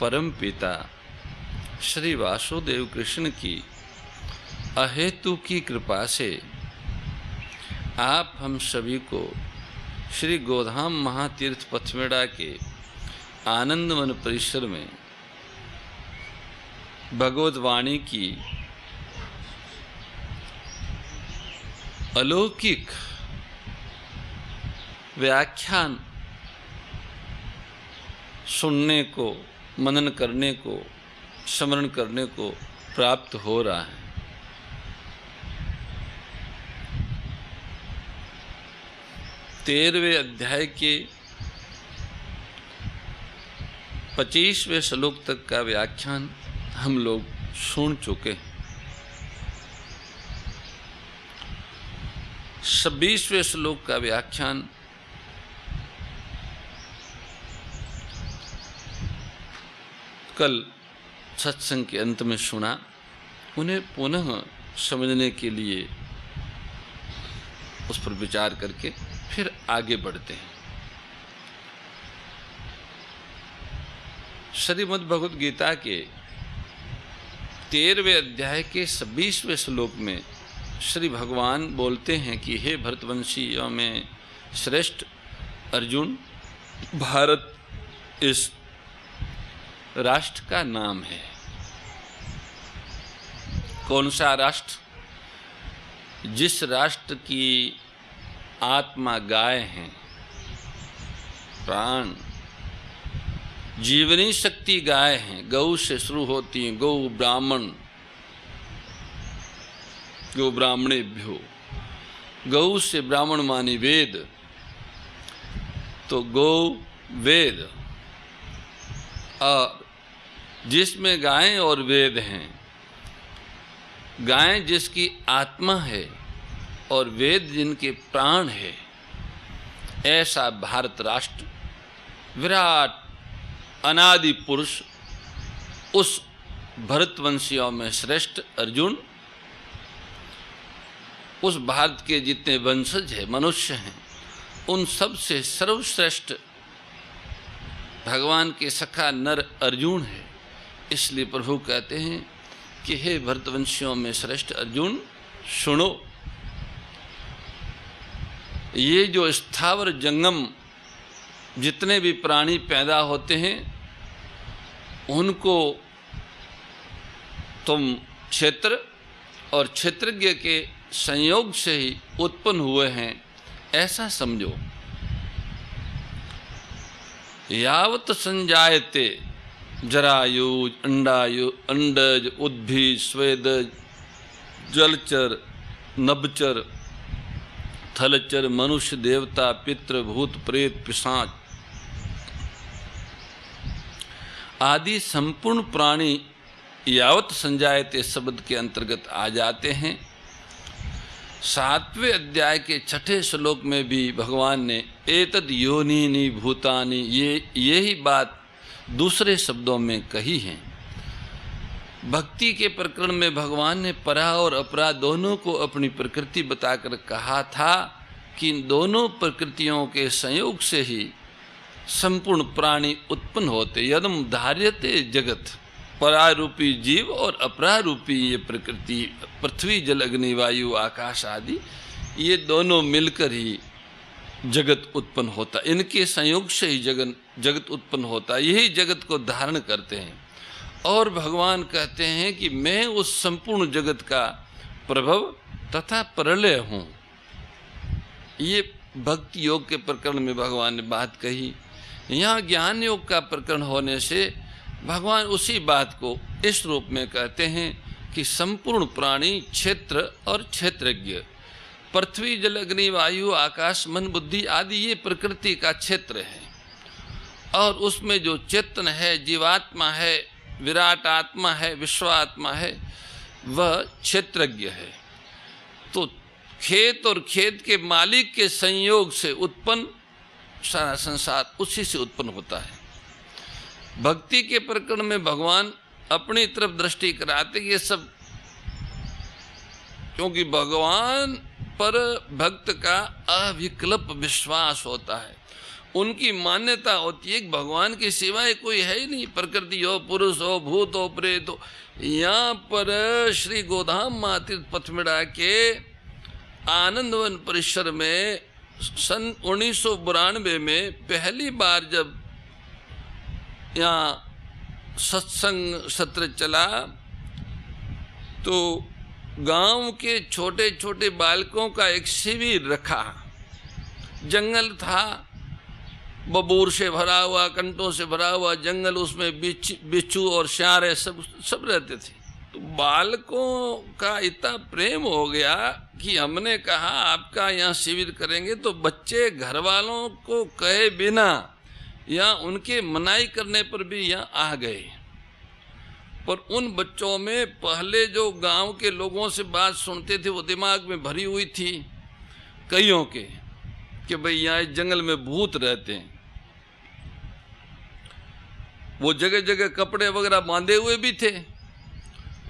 परम पिता श्री वासुदेव कृष्ण की अहेतु की कृपा से आप हम सभी को श्री गोधाम महातीर्थ पथमेड़ा के आनंदवन परिसर में भगवत वाणी की अलौकिक व्याख्यान सुनने को, मनन करने को, स्मरण करने को प्राप्त हो रहा है। तेरहवें अध्याय के 25वें श्लोक तक का व्याख्यान हम लोग सुन चुके हैं। 26वें श्लोक का व्याख्यान कल सत्संग के अंत में सुना। उन्हें पुनः समझने के लिए उस पर विचार करके फिर आगे बढ़ते हैं। श्रीमद् भगवद गीता के 13वें अध्याय के 26वें श्लोक में श्री भगवान बोलते हैं कि हे भरतवंशियों में श्रेष्ठ अर्जुन, भारत इस राष्ट्र का नाम है। कौन सा राष्ट्र? जिस राष्ट्र की आत्मा गाय है, प्राण जीवनी शक्ति गाय है। गौ से शुरू होती है, गौ ब्राह्मण, गौ ब्राह्मणेभ्यो, गौ से ब्राह्मण मानी वेद, तो गौ वेद, और जिसमें गायें और वेद हैं, गायें जिसकी आत्मा है और वेद जिनके प्राण है, ऐसा भारत राष्ट्र विराट अनादि पुरुष, उस भरतवंशियों में श्रेष्ठ अर्जुन, उस भारत के जितने वंशज हैं, मनुष्य हैं, उन सब से सर्वश्रेष्ठ भगवान के सखा नर अर्जुन है। इसलिए प्रभु कहते हैं कि हे भरतवंशियों में श्रेष्ठ अर्जुन, सुनो, ये जो स्थावर जंगम जितने भी प्राणी पैदा होते हैं, उनको तुम क्षेत्र और क्षेत्रज्ञ के संयोग से ही उत्पन्न हुए हैं, ऐसा समझो। यावत संजायते जरायुज अंडज उद्भिज स्वेदज जलचर नभचर थलचर मनुष्य देवता पितृ भूत प्रेत पिशाच आदि संपूर्ण प्राणी यावत संजायते शब्द के अंतर्गत आ जाते हैं। 7वें अध्याय के 6ठे श्लोक में भी भगवान ने एतद योनिनी भूतानि, यही बात दूसरे शब्दों में कही है। भक्ति के प्रकरण में भगवान ने परा और अपरा दोनों को अपनी प्रकृति बताकर कहा था कि इन दोनों प्रकृतियों के संयोग से ही संपूर्ण प्राणी उत्पन्न होते। यदम धार्यते जगत, परारूपी जीव और अपरारूपी ये प्रकृति, पृथ्वी जल अग्नि वायु आकाश आदि, ये दोनों मिलकर ही जगत उत्पन्न होता। इनके संयोग से ही जगत उत्पन्न होता, यही जगत को धारण करते हैं। और भगवान कहते हैं कि मैं उस संपूर्ण जगत का प्रभव तथा प्रलय हूँ। ये भक्ति योग के प्रकरण में भगवान ने बात कही। यहाँ ज्ञान योग का प्रकरण होने से भगवान उसी बात को इस रूप में कहते हैं कि संपूर्ण प्राणी क्षेत्र और क्षेत्रज्ञ, पृथ्वी जल अग्नि वायु आकाश मन बुद्धि आदि ये प्रकृति का क्षेत्र है। और उसमें जो चेतन है, जीवात्मा है, विराट आत्मा है, विश्वात्मा है, वह क्षेत्रज्ञ है। तो खेत और खेत के मालिक के संयोग से उत्पन्न सारा संसार उसी से उत्पन्न होता है। भक्ति के प्रकरण में भगवान अपनी तरफ दृष्टि कराते कि ये सब, क्योंकि भगवान पर भक्त का अविकल्प विश्वास होता है। उनकी मान्यता होती है कि भगवान के सिवाय कोई है ही नहीं, प्रकृति हो, पुरुष हो, भूत हो, प्रेत हो। यहाँ पर श्री गोधाम महातीर्थ पथमिड़ा के आनंदवन परिसर में सन 1992 में पहली बार जब यहाँ सत्संग सत्र चला तो गांव के छोटे छोटे बालकों का एक शिविर रखा। जंगल था, बबूर से भरा हुआ, कंटों से भरा हुआ जंगल, उसमें बिच्छू और श्यारे सब रहते थे। तो बालकों का इतना प्रेम हो गया कि हमने कहा आपका यहाँ शिविर करेंगे, तो बच्चे घर वालों को कहे बिना या उनके मनाई करने पर भी यहाँ आ गए। पर उन बच्चों में पहले जो गांव के लोगों से बात सुनते थे वो दिमाग में भरी हुई थी कईयों के कि भाई यहाँ इस जंगल में भूत रहते हैं। वो जगह जगह कपड़े वगैरह बांधे हुए भी थे,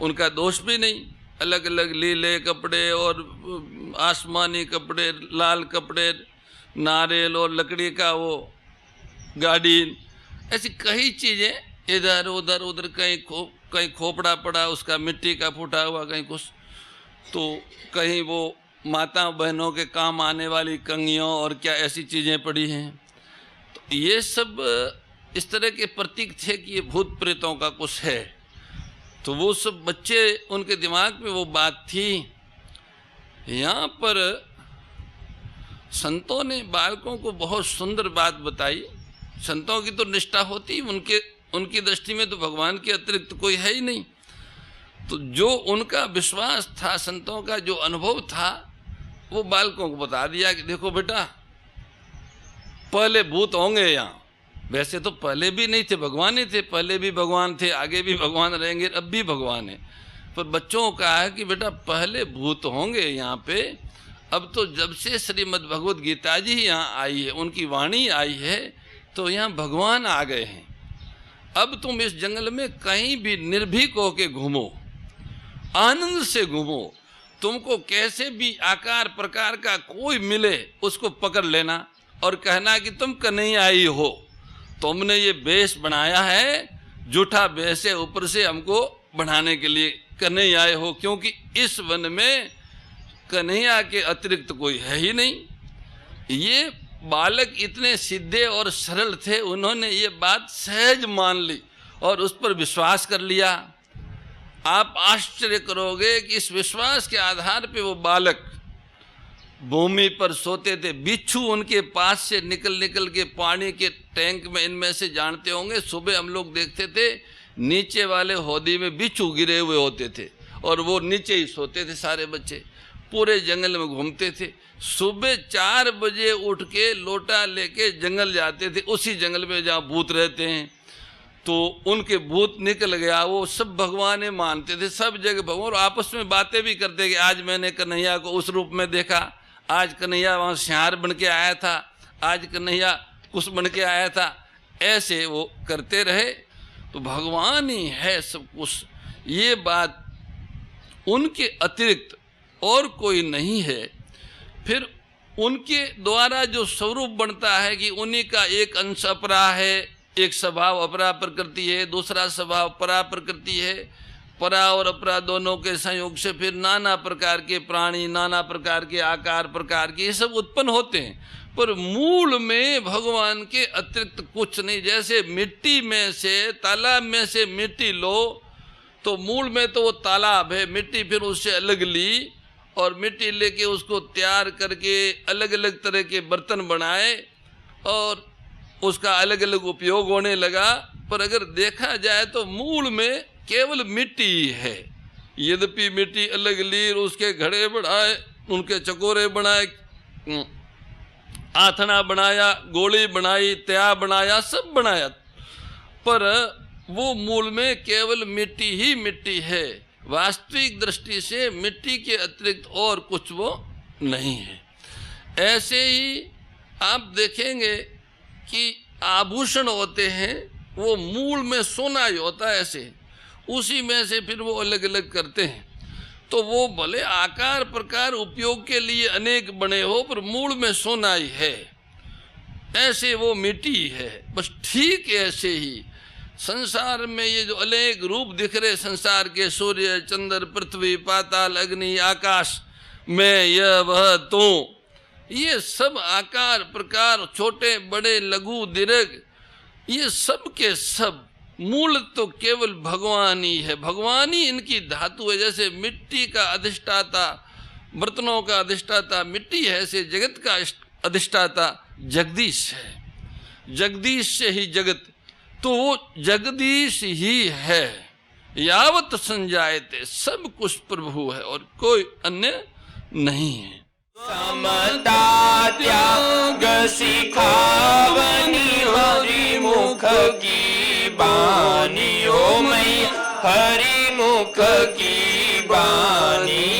उनका दोष भी नहीं। अलग अलग लीले कपड़े और आसमानी कपड़े, लाल कपड़े, नारियल और लकड़ी का वो गाड़ी, ऐसी कई चीज़ें इधर उधर उधर, कहीं खोपड़ा पड़ा उसका मिट्टी का फूटा हुआ, कहीं कुछ, तो कहीं वो माता बहनों के काम आने वाली कंगियों और क्या ऐसी चीज़ें पड़ी हैं। तो ये सब इस तरह के प्रतीक थे कि ये भूत प्रेतों का कुछ है। तो वो सब बच्चे, उनके दिमाग में वो बात थी। यहाँ पर संतों ने बालकों को बहुत सुंदर बात बताई। संतों की तो निष्ठा होती, उनकी दृष्टि में तो भगवान के अतिरिक्त कोई है ही नहीं। तो जो उनका विश्वास था, संतों का जो अनुभव था, वो बालकों को बता दिया कि देखो बेटा, पहले भूत होंगे यहाँ। वैसे तो पहले भी नहीं थे, भगवान ही थे, पहले भी भगवान थे, आगे भी भगवान रहेंगे, अब भी भगवान है। पर बच्चों को कहा है कि बेटा पहले भूत होंगे यहाँ पे। अब तो जब से श्रीमद् भगवद गीता जी यहाँ आई है, उनकी वाणी आई है, तो यहाँ भगवान आ गए हैं। अब तुम इस जंगल में कहीं भी निर्भीक होके घूमो, आनंद से घूमो। तुमको कैसे भी आकार प्रकार का कोई मिले उसको पकड़ लेना और कहना कि तुम कन्हैयाई हो। तुमने ये वेश बनाया है, झूठा वेश है, ऊपर से हमको बढ़ाने के लिए कन्हैयाई हो, क्योंकि इस वन में कन्हैया के अतिरिक्त कोई है ही नहीं। ये बालक इतने सीधे और सरल थे, उन्होंने ये बात सहज मान ली और उस पर विश्वास कर लिया। आप आश्चर्य करोगे कि इस विश्वास के आधार पे वो बालक भूमि पर सोते थे। बिच्छू उनके पास से निकल के पानी के टैंक में, इनमें से जानते होंगे, सुबह हम लोग देखते थे नीचे वाले हौदी में बिच्छू गिरे हुए होते थे और वो नीचे ही सोते थे। सारे बच्चे पूरे जंगल में घूमते थे। सुबह 4 बजे उठ के लोटा लेके जंगल जाते थे, उसी जंगल में जहाँ भूत रहते हैं। तो उनके भूत निकल गया, वो सब भगवान मानते थे, सब जगह भगवान। आपस में बातें भी करते कि आज मैंने कन्हैया को उस रूप में देखा, आज कन्हैया वहाँ सियार बन के आया था, आज कन्हैया कुछ बन के आया था। ऐसे वो करते रहे। तो भगवान ही है सब कुछ, ये बात उनके अतिरिक्त और कोई नहीं है। फिर उनके द्वारा जो स्वरूप बनता है कि उन्हीं का एक अंश अपरा है, एक स्वभाव अपरा प्रकृति है, दूसरा स्वभाव परा प्रकृति है। परा और अपरा दोनों के संयोग से फिर नाना प्रकार के प्राणी, नाना प्रकार के आकार प्रकार के, ये सब उत्पन्न होते हैं। पर मूल में भगवान के अतिरिक्त कुछ नहीं। जैसे मिट्टी में से, तालाब में से मिट्टी लो तो मूल में तो वो तालाब है, मिट्टी फिर उससे अलग ली और मिट्टी लेके उसको तैयार करके अलग अलग तरह के बर्तन बनाए और उसका अलग अलग उपयोग होने लगा। पर अगर देखा जाए तो मूल में केवल मिट्टी ही है। यद्यपि मिट्टी अलग ली, उसके घड़े बनाए, उनके चकोरे बनाए, आथना बनाया, गोली बनाई, त्या बनाया, सब बनाया, पर वो मूल में केवल मिट्टी ही मिट्टी है। वास्तविक दृष्टि से मिट्टी के अतिरिक्त और कुछ वो नहीं है। ऐसे ही आप देखेंगे कि आभूषण होते हैं, वो मूल में सोना ही होता है, ऐसे उसी में से फिर वो अलग अलग करते हैं। तो वो भले आकार प्रकार उपयोग के लिए अनेक बने हो, पर मूल में सोना ही है। ऐसे वो मिट्टी है। बस ठीक ऐसे ही संसार में ये जो अनेक रूप दिख रहे संसार के, सूर्य चंद्र पृथ्वी पाताल अग्नि आकाश में यह वह तो, ये सब आकार प्रकार छोटे बड़े लघु दीर्घ, ये सब के सब मूल तो केवल भगवान ही है। भगवान ही इनकी धातु है। जैसे मिट्टी का अधिष्ठाता, बर्तनों का अधिष्ठाता मिट्टी है, ऐसे जगत का अधिष्ठाता जगदीश है। जगदीश से ही जगत, तो वो जगदीश ही है। यावत संजायते, सब कुछ प्रभु है और कोई अन्य नहीं है। समता त्याग सिखावनी हरि मुख की बानी, ओ मैया हरि मुख की बानी।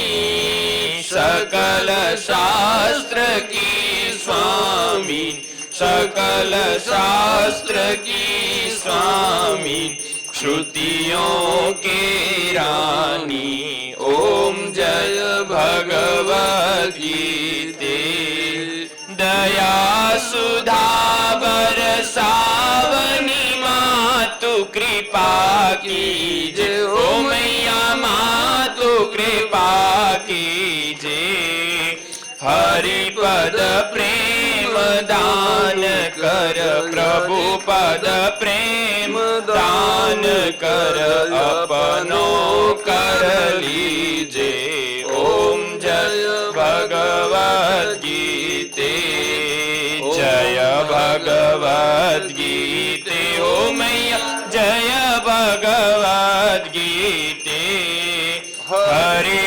सकल शास्त्र की स्वामी, सकल शास्त्र की स्वामी, श्रुतियों के रानी। ओम जय भगवद गीते, दया सुधा बरसावनी मातु कृपा कीजे। ओ मैया मातु कृपा कीजे। हरि पद प्रेम दान कर, प्रभु पद प्रेम दान कर, अपनो कर लीजे। ओम जय भगवद गीते, जय भगवद गीते। ओ मैया जय भगवद गीते। हरि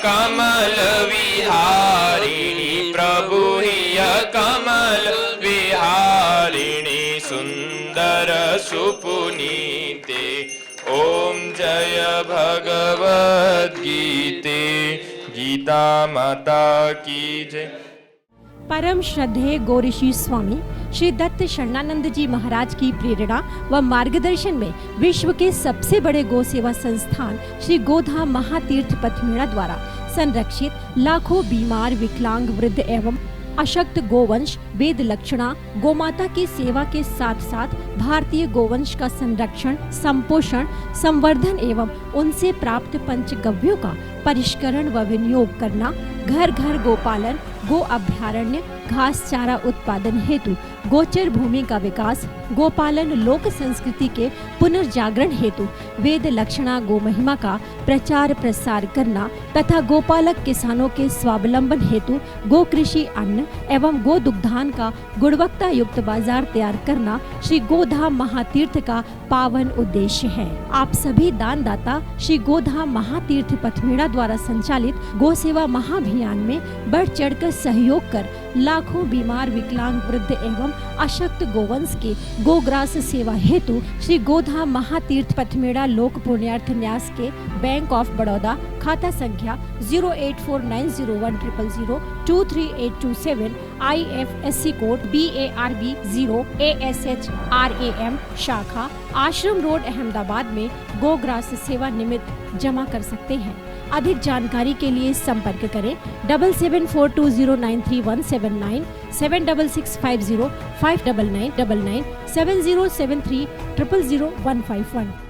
कमल विहारिणी, प्रभु हिय कमल विहारिणी, सुंदर सुपुनीते। ओम जय भगवद गीते। गीता माता की जय। परम श्रद्धेय गौरीशी स्वामी श्री दत्त शरणानंद जी महाराज की प्रेरणा व मार्गदर्शन में विश्व के सबसे बड़े गौ सेवा संस्थान श्री गोधाम महातीर्थ पथमेड़ा द्वारा संरक्षित लाखों बीमार विकलांग वृद्ध एवं अशक्त गोवंश वेद लक्षणा गोमाता की सेवा के साथ साथ भारतीय गोवंश का संरक्षण संपोषण संवर्धन एवं उनसे प्राप्त पंचगव्यों का परिष्करण व विनियोग करना, घर घर गोपालन गो अभ्यारण्य घास चारा उत्पादन हेतु गोचर भूमि का विकास, गोपालन लोक संस्कृति के पुनर्जागरण हेतु वेद लक्षणा गो महिमा का प्रचार प्रसार करना तथा गोपालक किसानों के स्वावलंबन हेतु गो कृषि अन्न एवं गो दुग्धान का गुणवत्ता युक्त बाजार तैयार करना श्री गोधाम महातीर्थ का पावन उद्देश्य है। आप सभी दानदाता श्री गोधाम महातीर्थ पथमेड़ा द्वारा संचालित गो सेवा महाअभियान में बढ़ चढ़कर सहयोग कर लाखों बीमार विकलांग वृद्ध एवं अशक्त गोवंश के गोग्रास सेवा हेतु श्री गोधाम महातीर्थ पथमेड़ा लोक पुण्यार्थ न्यास के बैंक ऑफ बड़ौदा खाता संख्या 084901000238827 IFSC कोड BARB 0 ASHRAM शाखा आश्रम रोड अहमदाबाद में गोग्रास सेवा निमित्त जमा कर सकते हैं। अधिक जानकारी के लिए संपर्क करें 7742093179 7665059999 7073000151।